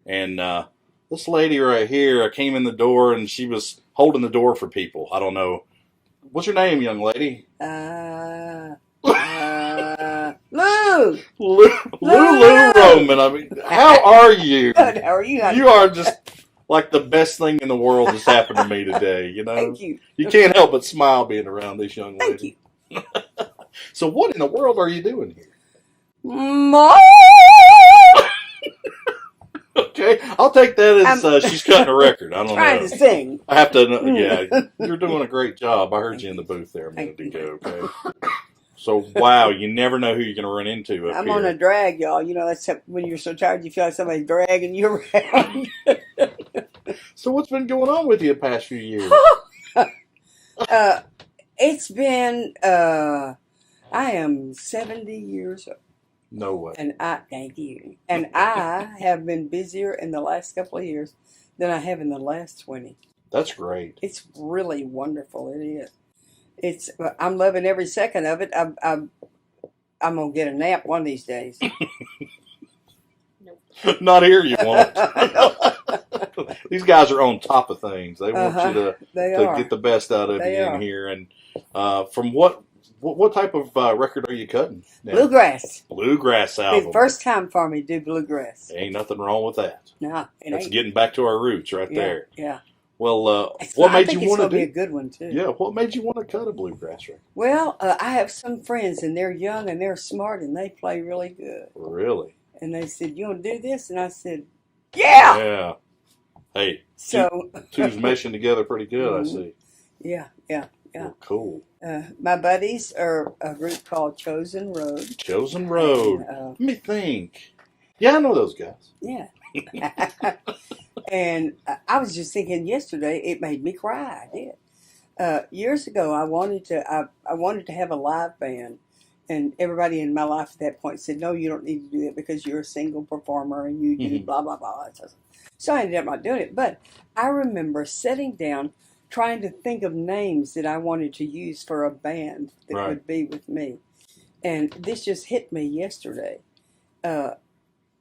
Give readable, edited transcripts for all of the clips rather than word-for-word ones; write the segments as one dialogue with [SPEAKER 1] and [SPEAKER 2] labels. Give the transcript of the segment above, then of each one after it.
[SPEAKER 1] And this lady right here, I came in the door and she was holding the door for people. I don't know. What's your name, young lady?
[SPEAKER 2] Lou!
[SPEAKER 1] Lulu Roman. I mean, how are you?
[SPEAKER 2] Good. How are you?
[SPEAKER 1] You are just like the best thing in the world that's happened to me today. You know,
[SPEAKER 2] Thank you.
[SPEAKER 1] You can't help but smile being around this young lady.
[SPEAKER 2] Thank you.
[SPEAKER 1] So, what in the world are you doing here?
[SPEAKER 2] Mom!
[SPEAKER 1] Okay, I'll take that as she's cutting a record. I don't
[SPEAKER 2] trying
[SPEAKER 1] know.
[SPEAKER 2] to sing.
[SPEAKER 1] I have to. Yeah, you're doing a great job. I heard you in the booth there a minute ago. Okay. So, wow, you never know who you're going to run into up
[SPEAKER 2] I'm
[SPEAKER 1] here.
[SPEAKER 2] on a drag, y'all. You know, that's when you're so tired you feel like somebody's dragging you around.
[SPEAKER 1] So, what's been going on with you the past few years?
[SPEAKER 2] It's been, I am 70 years old.
[SPEAKER 1] No way.
[SPEAKER 2] And thank you. And I have been busier in the last couple of years than I have in the last 20.
[SPEAKER 1] That's great.
[SPEAKER 2] It's really wonderful. It is. I'm loving every second of it. I'm gonna get a nap one of these days.
[SPEAKER 1] Not here, you won't. These guys are on top of things. They want you to get the best out of you in here. And from what type of record are you cutting now?
[SPEAKER 2] Bluegrass.
[SPEAKER 1] Bluegrass album.
[SPEAKER 2] It's the first time for me to do bluegrass.
[SPEAKER 1] Ain't nothing wrong with that.
[SPEAKER 2] No,
[SPEAKER 1] That's getting back to our roots right there.
[SPEAKER 2] Yeah.
[SPEAKER 1] Well, what made you want to do?
[SPEAKER 2] Be a good one too.
[SPEAKER 1] Yeah, what made you want to cut a bluegrass record?
[SPEAKER 2] Well, I have some friends and they're young and they're smart and they play really good.
[SPEAKER 1] Really?
[SPEAKER 2] And they said, "You want to do this?" And I said, "Yeah."
[SPEAKER 1] Yeah. Hey,
[SPEAKER 2] so
[SPEAKER 1] two's meshing together pretty good. I see.
[SPEAKER 2] Yeah.
[SPEAKER 1] Well, cool.
[SPEAKER 2] My buddies are a group called Chosen Road.
[SPEAKER 1] Chosen Road. Let me think. Yeah, I know those guys.
[SPEAKER 2] Yeah. And I was just thinking yesterday, it made me cry. I did. Years ago, I wanted to have a live band, and everybody in my life at that point said, "No, you don't need to do that because you're a single performer and you do blah blah blah." So I ended up not doing it. But I remember sitting down, trying to think of names that I wanted to use for a band that would be with me, and this just hit me yesterday.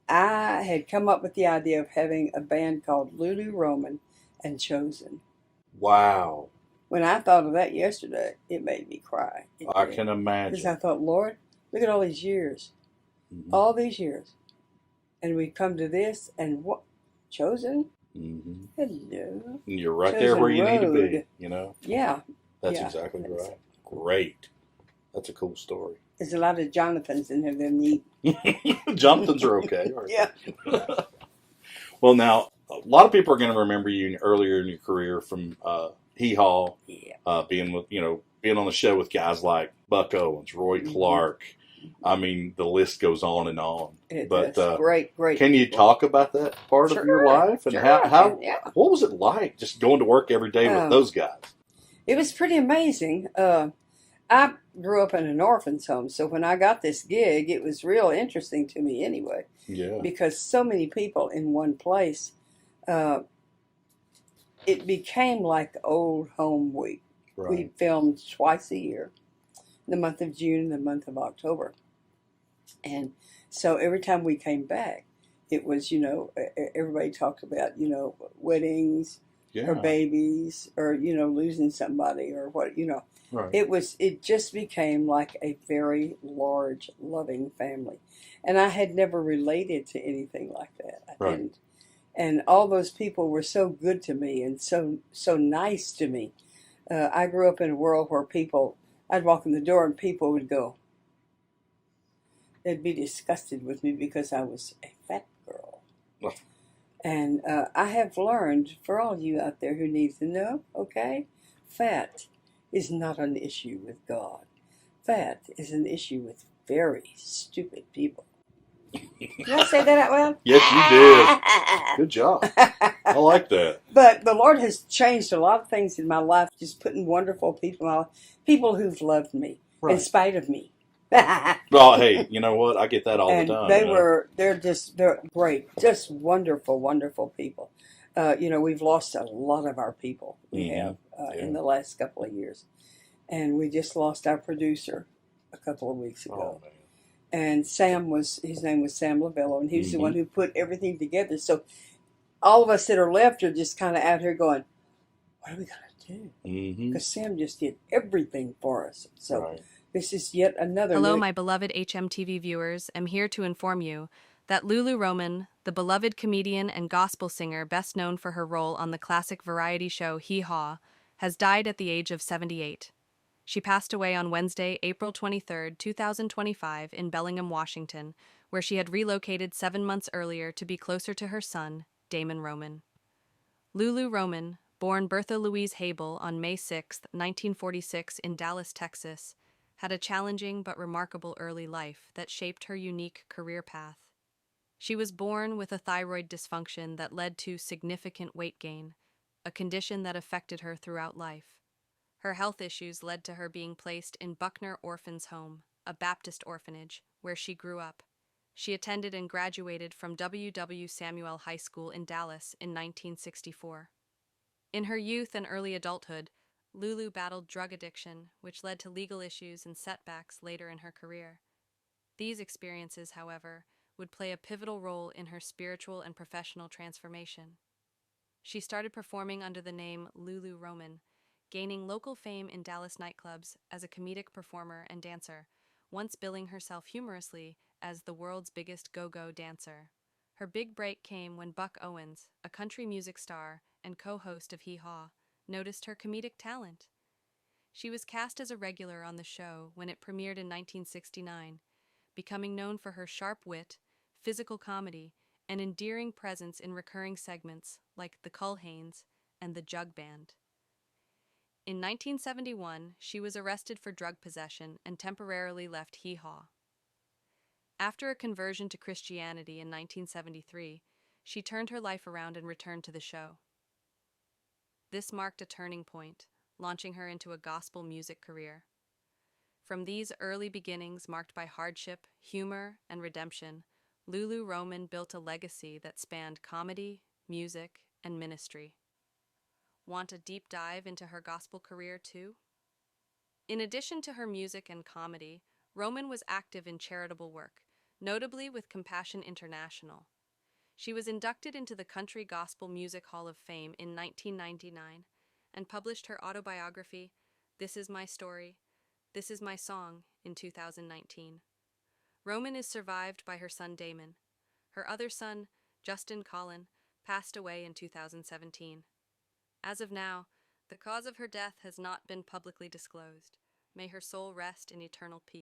[SPEAKER 2] I had come up with the idea of having a band called Lulu Roman and Chosen.
[SPEAKER 1] Wow.
[SPEAKER 2] When I thought of that yesterday, it made me cry.
[SPEAKER 1] I can imagine.
[SPEAKER 2] Because I thought, Lord, look at all these years. Mm-hmm. All these years. And we come to this, and what? Chosen?
[SPEAKER 1] Mm-hmm.
[SPEAKER 2] Hello.
[SPEAKER 1] And you're right there where you need to be, you know?
[SPEAKER 2] Yeah.
[SPEAKER 1] That's exactly right. Great. That's a cool story.
[SPEAKER 2] There's a lot of Jonathans in there that need.
[SPEAKER 1] Jonathans are okay.
[SPEAKER 2] Yeah.
[SPEAKER 1] Well, now, a lot of people are going to remember you earlier in your career from Hee Haw, being on the show with guys like Buck Owens, Roy Clark. I mean, the list goes on and on.
[SPEAKER 2] But great.
[SPEAKER 1] Can you talk about that part of your life and how? What was it like just going to work every day with those guys?
[SPEAKER 2] It was pretty amazing. I grew up in an orphan's home, so when I got this gig, it was real interesting to me anyway.
[SPEAKER 1] Yeah.
[SPEAKER 2] Because so many people in one place, it became like old home week. Right. We filmed twice a year, the month of June and the month of October. And so every time we came back, it was, everybody talked about, weddings or babies or, losing somebody or what, Right. It just became like a very large, loving family. And I had never related to anything like that.
[SPEAKER 1] Right.
[SPEAKER 2] And all those people were so good to me and so nice to me. I grew up in a world where I'd walk in the door and people would go, they'd be disgusted with me because I was a fat girl. Oh. And I have learned, for all you out there who need to know, okay, fat is not an issue with God. Fat is an issue with very stupid people. Did I say that out loud?
[SPEAKER 1] Yes, you did. Good job. I like that.
[SPEAKER 2] But the Lord has changed a lot of things in my life, just putting wonderful people in my life, people who've loved me in spite of me.
[SPEAKER 1] Well, hey, you know what? I get that all the time.
[SPEAKER 2] They're great, just wonderful, wonderful people. We've lost a lot of our people we have in the last couple of years. And we just lost our producer a couple of weeks ago. Oh, and his name was Sam Lavello, and he was the one who put everything together. So all of us that are left are just kind of out here going, what are we going to do?
[SPEAKER 1] Mm-hmm.
[SPEAKER 2] Because Sam just did everything for us. So
[SPEAKER 1] Right.
[SPEAKER 2] this is yet another
[SPEAKER 3] Hello,
[SPEAKER 2] new.
[SPEAKER 3] my beloved HMTV viewers. I'm here to inform you that Lulu Roman, the beloved comedian and gospel singer best known for her role on the classic variety show Hee Haw, has died at the age of 78. She passed away on Wednesday, April 23, 2025, in Bellingham, Washington, where she had relocated 7 months earlier to be closer to her son, Damon Roman. Lulu Roman, born Bertha Louise Habel on May 6, 1946, in Dallas, Texas, had a challenging but remarkable early life that shaped her unique career path. She was born with a thyroid dysfunction that led to significant weight gain, a condition that affected her throughout life. Her health issues led to her being placed in Buckner Orphans' Home, a Baptist orphanage, where she grew up. She attended and graduated from W. Samuel High School in Dallas in 1964. In her youth and early adulthood, Lulu battled drug addiction, which led to legal issues and setbacks later in her career. These experiences, however, would play a pivotal role in her spiritual and professional transformation. She started performing under the name Lulu Roman, gaining local fame in Dallas nightclubs as a comedic performer and dancer, once billing herself humorously as the world's biggest go-go dancer. Her big break came when Buck Owens, a country music star and co-host of Hee Haw, noticed her comedic talent. She was cast as a regular on the show when it premiered in 1969, becoming known for her sharp wit, physical comedy, and endearing presence in recurring segments like The Culhanes and The Jug Band. In 1971, she was arrested for drug possession and temporarily left Hee Haw. After a conversion to Christianity in 1973, she turned her life around and returned to the show. This marked a turning point, launching her into a gospel music career. From these early beginnings marked by hardship, humor, and redemption, Lulu Roman built a legacy that spanned comedy, music, and ministry. Want a deep dive into her gospel career too? In addition to her music and comedy, Roman was active in charitable work, notably with Compassion International. She was inducted into the Country Gospel Music Hall of Fame in 1999 and published her autobiography, This Is My Story, This Is My Song, in 2019. Roman is survived by her son Damon. Her other son, Justin Collin, passed away in 2017. As of now, the cause of her death has not been publicly disclosed. May her soul rest in eternal peace.